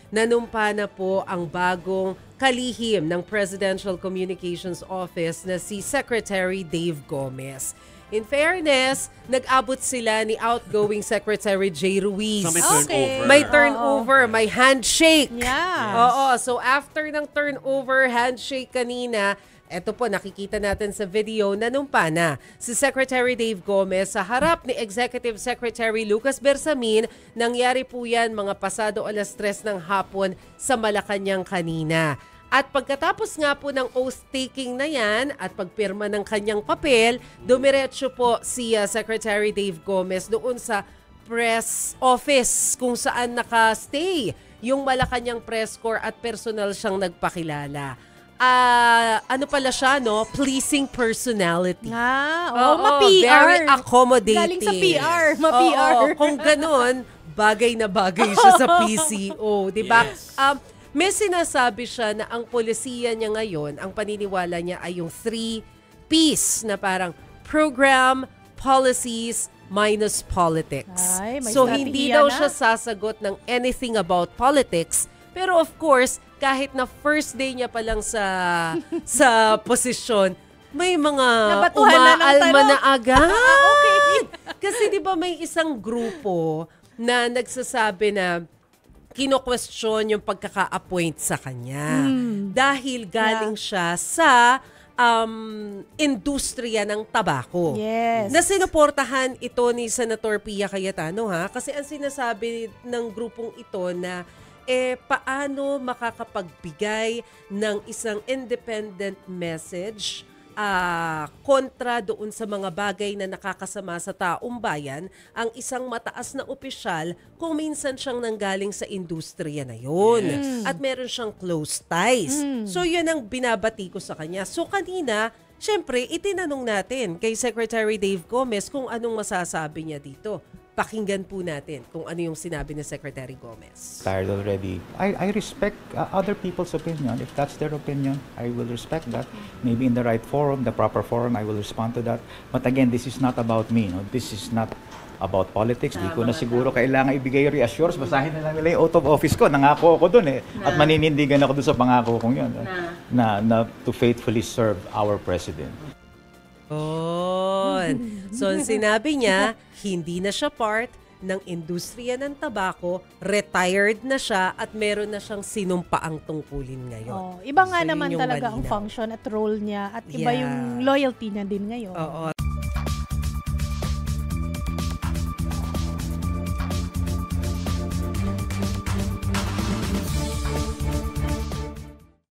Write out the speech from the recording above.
nanumpa na po ang bagong kalihim ng Presidential Communications Office na si Secretary Dave Gomez. In fairness, nag-abot sila ni outgoing Secretary Jay Ruiz. So may turnover. May turnover, may handshake. Yes. Oo, so after ng turnover, handshake kanina, eto po, nakikita natin sa video, nanumpa na si Secretary Dave Gomez sa harap ni Executive Secretary Lucas Bersamin. Nangyari po yan mga pasado 3:00 ng hapon sa Malacanang kanina. At pagkatapos nga po ng oath-taking na yan at pagpirma ng kanyang papel, dumiretso po si Secretary Dave Gomez doon sa press office kung saan nakastay yung Malacanang press corps at personal siyang nagpakilala. Ano pala siya, no? Pleasing personality. Ma-PR. Very accommodating. Galing sa PR, ma-PR. Kung ganun, bagay na bagay siya sa PCO, di ba? Yes. May sinasabi siya na ang polisiya niya ngayon, ang paniniwala niya ay yung 3 P's na parang program, policies, minus politics. Ay, may so hindi strategiya daw na. siya sasagot ng anything about politics. Pero of course, kahit na first day niya pa lang sa posisyon, may mga Nabatuhan na ng umaalma tanong. na agad. Okay. Kasi di ba may isang grupo na nagsasabi na kino-question yung pagkaka-appoint sa kanya. Dahil galing siya sa industriya ng tabako. Yes. Na sinuportahan ito ni Senator Pia Cayetano, ha? Kasi ang sinasabi ng grupong ito na paano makakapagbigay ng isang independent message kontra doon sa mga bagay na nakakasama sa taong bayan ang isang mataas na opisyal kung minsan siyang nanggaling sa industriya na yun. Yes. At meron siyang close ties. So yun ang binabati ko sa kanya. So kanina, syempre, itinanong natin kay Secretary Dave Gomez kung anong masasabi niya dito. Pakinggan po natin kung ano yung sinabi ni Secretary Gomez. Tired already. I respect other people's opinion. If that's their opinion, I will respect that. Maybe in the right forum, the proper forum, I will respond to that. But again, this is not about me. No? This is not about politics. Di ko na siguro kailangan ibigay reassurance. Basahin na lang nila yung out of office ko. Nangako ako dun eh. At maninindigan ako dun sa pangako kong yun. Na to faithfully serve our President. So, ang sinabi niya, hindi na siya part ng industriya ng tabako, retired na siya at meron na siyang sinumpaang tungkulin ngayon. Iba nga So, yun naman yung talaga ang malinaw. function at role niya at iba Yeah. yung loyalty niya din ngayon. Oo.